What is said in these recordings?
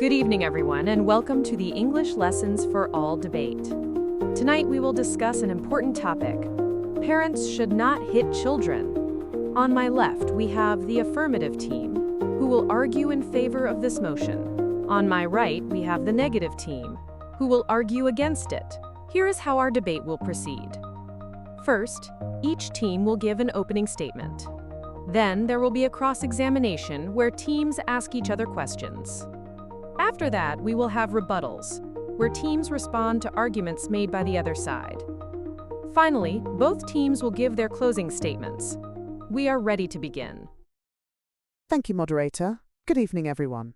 Good evening, everyone, and welcome to the English Lessons for All debate. Tonight, we will discuss an important topic. Parents should not hit children. On my left, we have the affirmative team, who will argue in favor of this motion. On my right, we have the negative team, who will argue against it. Here is how our debate will proceed. First, each team will give an opening statement. Then there will be a cross-examination where teams ask each other questions. After that, we will have rebuttals, where teams respond to arguments made by the other side. Finally, both teams will give their closing statements. We are ready to begin. Thank you, Moderator. Good evening, everyone.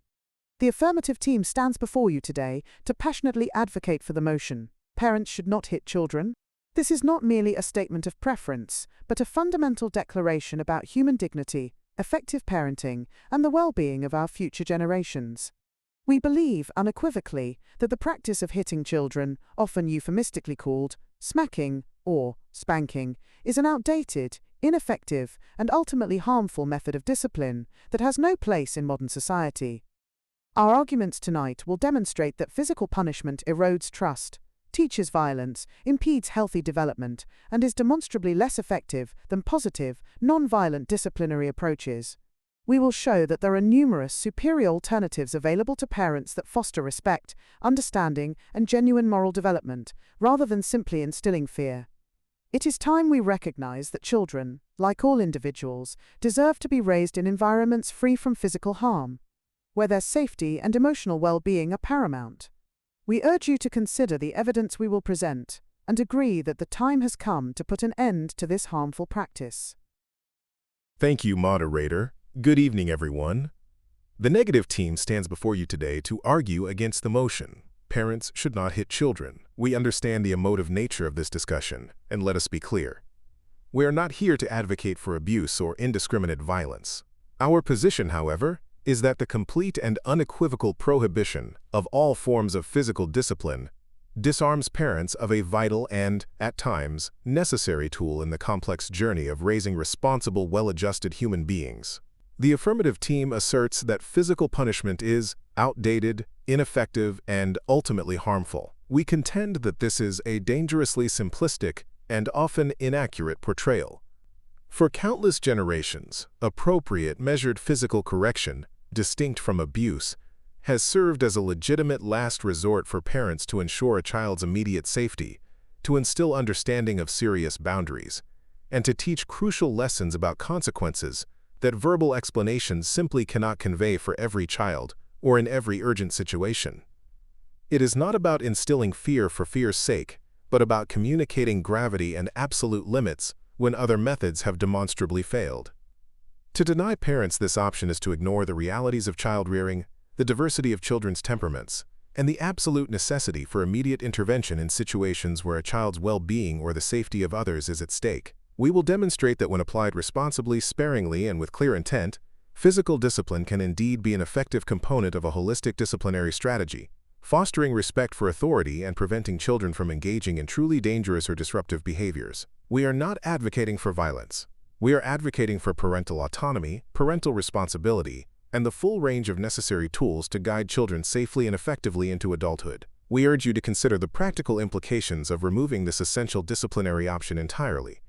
The affirmative team stands before you today to passionately advocate for the motion, "Parents should not hit children." This is not merely a statement of preference, but a fundamental declaration about human dignity, effective parenting, and the well-being of our future generations. We believe unequivocally that the practice of hitting children, often euphemistically called smacking or spanking, is an outdated, ineffective, and ultimately harmful method of discipline that has no place in modern society. Our arguments tonight will demonstrate that physical punishment erodes trust, teaches violence, impedes healthy development, and is demonstrably less effective than positive, non-violent disciplinary approaches. We will show that there are numerous superior alternatives available to parents that foster respect, understanding, and genuine moral development, rather than simply instilling fear. It is time we recognize that children, like all individuals, deserve to be raised in environments free from physical harm, where their safety and emotional well-being are paramount. We urge you to consider the evidence we will present, and agree that the time has come to put an end to this harmful practice. Thank you, Moderator. Good evening, everyone. The negative team stands before you today to argue against the motion, "Parents should not hit children." We understand the emotive nature of this discussion, and let us be clear. We are not here to advocate for abuse or indiscriminate violence. Our position, however, is that the complete and unequivocal prohibition of all forms of physical discipline disarms parents of a vital and, at times, necessary tool in the complex journey of raising responsible, well-adjusted human beings. The affirmative team asserts that physical punishment is outdated, ineffective, and ultimately harmful. We contend that this is a dangerously simplistic and often inaccurate portrayal. For countless generations, appropriate, measured physical correction, distinct from abuse, has served as a legitimate last resort for parents to ensure a child's immediate safety, to instill understanding of serious boundaries, and to teach crucial lessons about consequences that verbal explanations simply cannot convey for every child or in every urgent situation. It is not about instilling fear for fear's sake, but about communicating gravity and absolute limits when other methods have demonstrably failed. To deny parents this option is to ignore the realities of child rearing, the diversity of children's temperaments, and the absolute necessity for immediate intervention in situations where a child's well-being or the safety of others is at stake. We will demonstrate that when applied responsibly, sparingly, and with clear intent, physical discipline can indeed be an effective component of a holistic disciplinary strategy, fostering respect for authority and preventing children from engaging in truly dangerous or disruptive behaviors. We are not advocating for violence. We are advocating for parental autonomy, parental responsibility, and the full range of necessary tools to guide children safely and effectively into adulthood. We urge you to consider the practical implications of removing this essential disciplinary option entirely.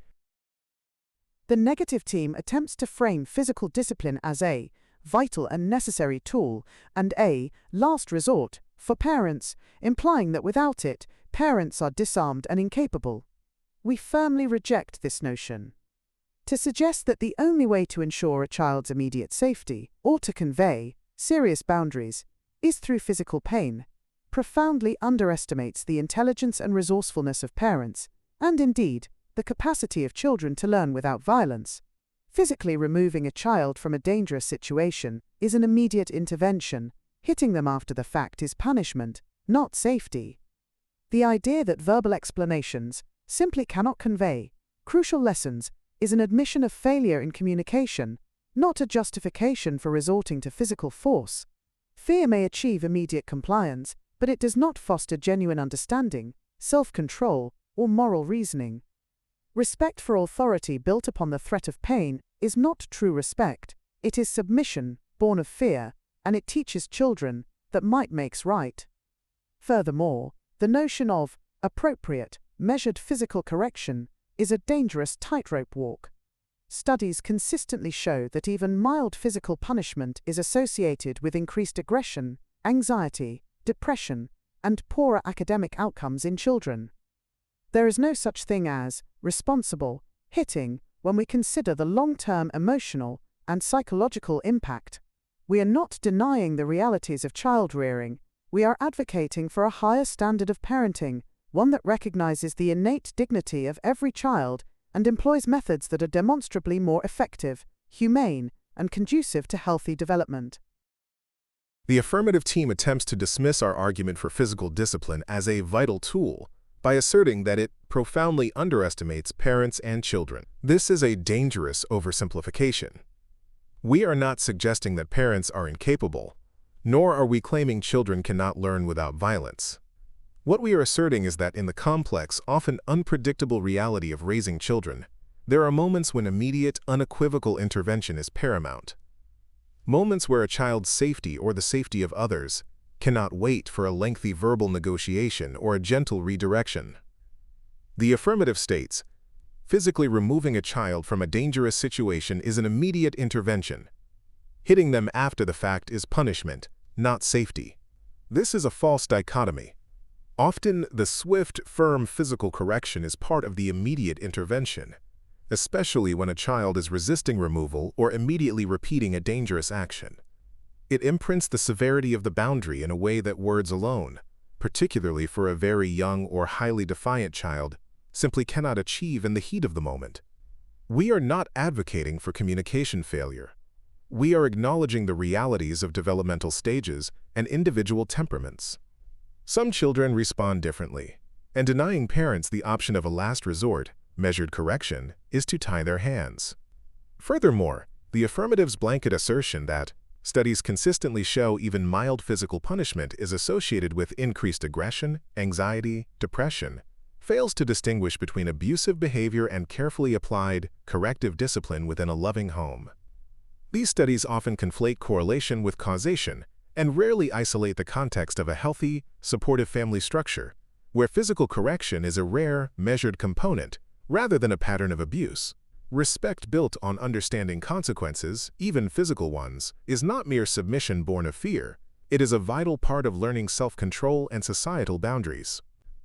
The negative team attempts to frame physical discipline as a vital and necessary tool and a last resort for parents, implying that without it, parents are disarmed and incapable. We firmly reject this notion. To suggest that the only way to ensure a child's immediate safety, or to convey serious boundaries, is through physical pain, profoundly underestimates the intelligence and resourcefulness of parents, and indeed, the capacity of children to learn without violence. Physically removing a child from a dangerous situation is an immediate intervention. Hitting them after the fact is punishment, not safety. The idea that verbal explanations simply cannot convey crucial lessons is an admission of failure in communication, not a justification for resorting to physical force. Fear may achieve immediate compliance, but it does not foster genuine understanding, self-control, or moral reasoning. Respect for authority built upon the threat of pain is not true respect. It is submission, born of fear, and it teaches children that might makes right. Furthermore, the notion of appropriate, measured physical correction is a dangerous tightrope walk. Studies consistently show that even mild physical punishment is associated with increased aggression, anxiety, depression, and poorer academic outcomes in children. There is no such thing as responsible hitting when we consider the long-term emotional and psychological impact. We are not denying the realities of child rearing. We are advocating for a higher standard of parenting, one that recognizes the innate dignity of every child and employs methods that are demonstrably more effective, humane, and conducive to healthy development. The affirmative team attempts to dismiss our argument for physical discipline as a vital tool by asserting that it profoundly underestimates parents and children. This is a dangerous oversimplification. We are not suggesting that parents are incapable, nor are we claiming children cannot learn without violence. What we are asserting is that in the complex, often unpredictable reality of raising children, there are moments when immediate, unequivocal intervention is paramount. Moments where a child's safety or the safety of others cannot wait for a lengthy verbal negotiation or a gentle redirection. The affirmative states, physically removing a child from a dangerous situation is an immediate intervention. Hitting them after the fact is punishment, not safety. This is a false dichotomy. Often, the swift, firm physical correction is part of the immediate intervention, especially when a child is resisting removal or immediately repeating a dangerous action. It imprints the severity of the boundary in a way that words alone, particularly for a very young or highly defiant child, simply cannot achieve in the heat of the moment. We are not advocating for communication failure. We are acknowledging the realities of developmental stages and individual temperaments. Some children respond differently, and denying parents the option of a last resort, measured correction, is to tie their hands. Furthermore, the affirmative's blanket assertion that studies consistently show even mild physical punishment is associated with increased aggression, anxiety, depression, fails to distinguish between abusive behavior and carefully applied, corrective discipline within a loving home. These studies often conflate correlation with causation and rarely isolate the context of a healthy, supportive family structure, where physical correction is a rare, measured component rather than a pattern of abuse. Respect built on understanding consequences, even physical ones, is not mere submission born of fear. It is a vital part of learning self-control and societal boundaries.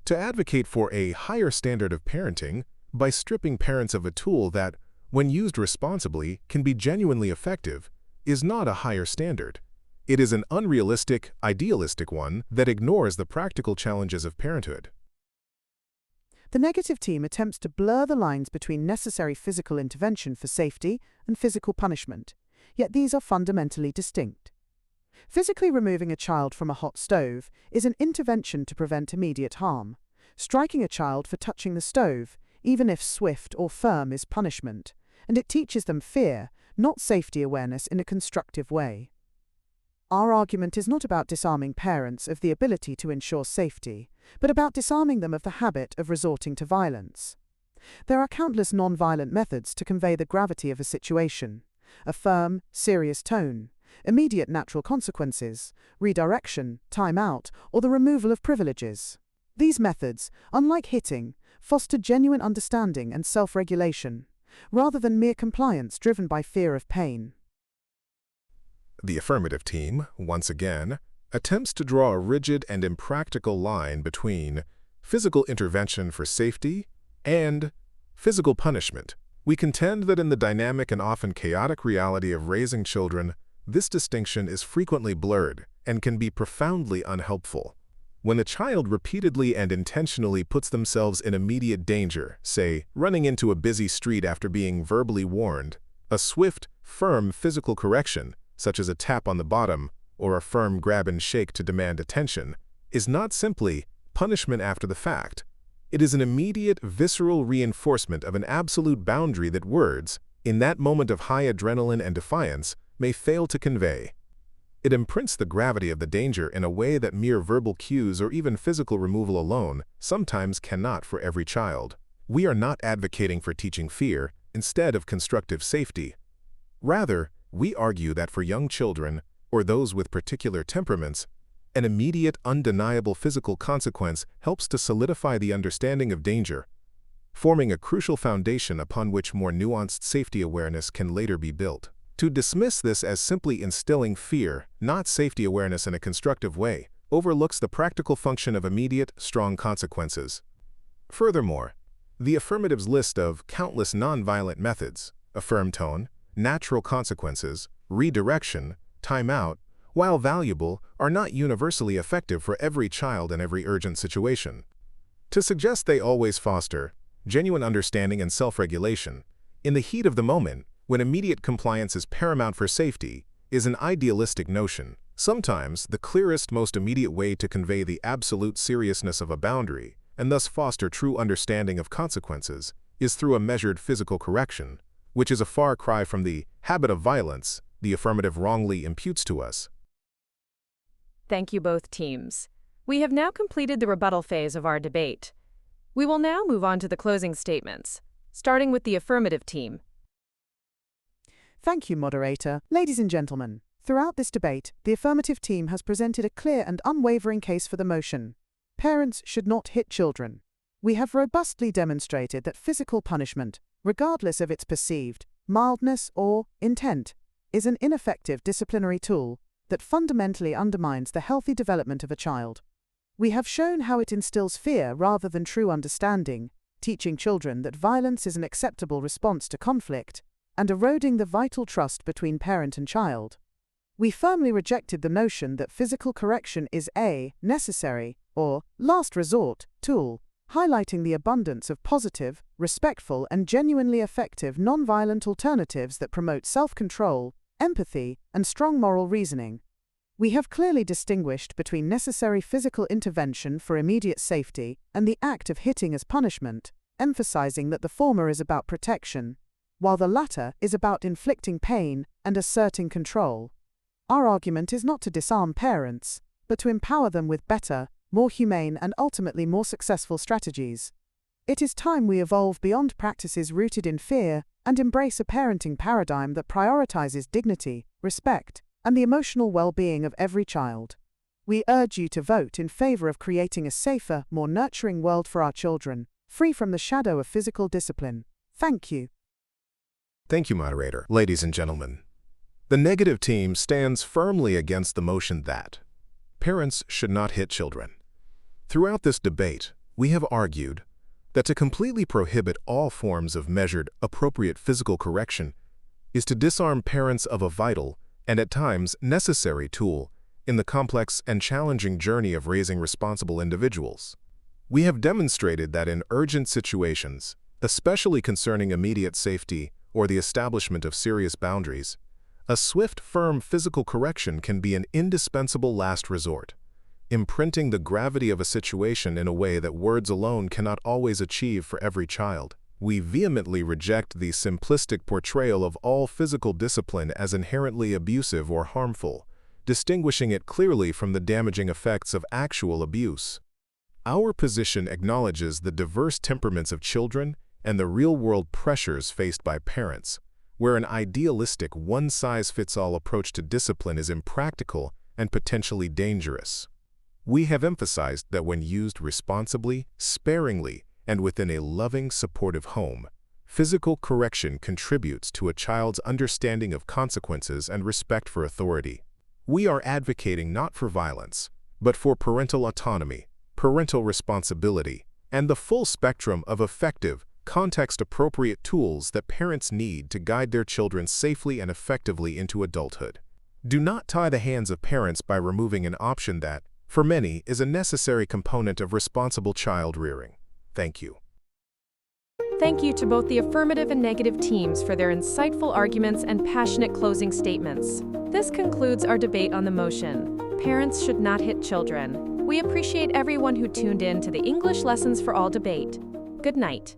To advocate for a higher standard of parenting by stripping parents of a tool that, when used responsibly, can be genuinely effective, is not a higher standard. It is an unrealistic, idealistic one that ignores the practical challenges of parenthood. The negative team attempts to blur the lines between necessary physical intervention for safety and physical punishment, yet these are fundamentally distinct. Physically removing a child from a hot stove is an intervention to prevent immediate harm. Striking a child for touching the stove, even if swift or firm, is punishment, and it teaches them fear, not safety awareness in a constructive way. Our argument is not about disarming parents of the ability to ensure safety, but about disarming them of the habit of resorting to violence. There are countless non-violent methods to convey the gravity of a situation: a firm, serious tone, immediate natural consequences, redirection, time out, or the removal of privileges. These methods, unlike hitting, foster genuine understanding and self-regulation, rather than mere compliance driven by fear of pain. The affirmative team, once again, attempts to draw a rigid and impractical line between physical intervention for safety and physical punishment. We contend that in the dynamic and often chaotic reality of raising children, this distinction is frequently blurred and can be profoundly unhelpful. When a child repeatedly and intentionally puts themselves in immediate danger, say, running into a busy street after being verbally warned, a swift, firm physical correction, such as a tap on the bottom or a firm grab and shake to demand attention, is not simply punishment after the fact. It is an immediate, visceral reinforcement of an absolute boundary that words, in that moment of high adrenaline and defiance, may fail to convey. It imprints the gravity of the danger in a way that mere verbal cues or even physical removal alone sometimes cannot for every child. We are not advocating for teaching fear instead of constructive safety. Rather, we argue that for young children, or those with particular temperaments, An immediate, undeniable physical consequence helps to solidify the understanding of danger, forming a crucial foundation upon which more nuanced safety awareness can later be built. To dismiss this as simply instilling fear, not safety awareness in a constructive way, overlooks the practical function of immediate, strong consequences. Furthermore, the affirmative's list of countless nonviolent methods, affirm tone, natural consequences, redirection, timeout, while valuable, are not universally effective for every child in every urgent situation. To suggest they always foster genuine understanding and self-regulation, in the heat of the moment, when immediate compliance is paramount for safety, is an idealistic notion. Sometimes, the clearest, most immediate way to convey the absolute seriousness of a boundary, and thus foster true understanding of consequences, is through a measured physical correction, which is a far cry from the habit of violence the affirmative wrongly imputes to us. Thank you both teams. We have now completed the rebuttal phase of our debate. We will now move on to the closing statements, starting with the affirmative team. Thank you, Moderator. Ladies and gentlemen, throughout this debate, the affirmative team has presented a clear and unwavering case for the motion. Parents should not hit children. We have robustly demonstrated that physical punishment, regardless of its perceived mildness or intent, is an ineffective disciplinary tool that fundamentally undermines the healthy development of a child. We have shown how it instills fear rather than true understanding, teaching children that violence is an acceptable response to conflict, and eroding the vital trust between parent and child. We firmly rejected the notion that physical correction is a necessary or last resort tool, highlighting the abundance of positive, respectful, and genuinely effective nonviolent alternatives that promote self-control, empathy, and strong moral reasoning. We have clearly distinguished between necessary physical intervention for immediate safety and the act of hitting as punishment, emphasizing that the former is about protection, while the latter is about inflicting pain and asserting control. Our argument is not to disarm parents, but to empower them with better, more humane, and ultimately more successful strategies. It is time we evolve beyond practices rooted in fear and embrace a parenting paradigm that prioritizes dignity, respect, and the emotional well-being of every child. We urge you to vote in favor of creating a safer, more nurturing world for our children, free from the shadow of physical discipline. Thank you. Thank you, Moderator. Ladies and gentlemen, the negative team stands firmly against the motion that parents should not hit children. Throughout this debate, we have argued that to completely prohibit all forms of measured, appropriate physical correction is to disarm parents of a vital and at times necessary tool in the complex and challenging journey of raising responsible individuals. We have demonstrated that in urgent situations, especially concerning immediate safety or the establishment of serious boundaries, a swift, firm physical correction can be an indispensable last resort, imprinting the gravity of a situation in a way that words alone cannot always achieve for every child. We vehemently reject the simplistic portrayal of all physical discipline as inherently abusive or harmful, distinguishing it clearly from the damaging effects of actual abuse. Our position acknowledges the diverse temperaments of children and the real-world pressures faced by parents, where an idealistic one-size-fits-all approach to discipline is impractical and potentially dangerous. We have emphasized that when used responsibly, sparingly, and within a loving, supportive home, physical correction contributes to a child's understanding of consequences and respect for authority. We are advocating not for violence, but for parental autonomy, parental responsibility, and the full spectrum of effective, context-appropriate tools that parents need to guide their children safely and effectively into adulthood. Do not tie the hands of parents by removing an option that, for many, is a necessary component of responsible child rearing. Thank you. Thank you to both the affirmative and negative teams for their insightful arguments and passionate closing statements. This concludes our debate on the motion, Parents Should Not Hit Children. We appreciate everyone who tuned in to the English Lessons for All debate. Good night.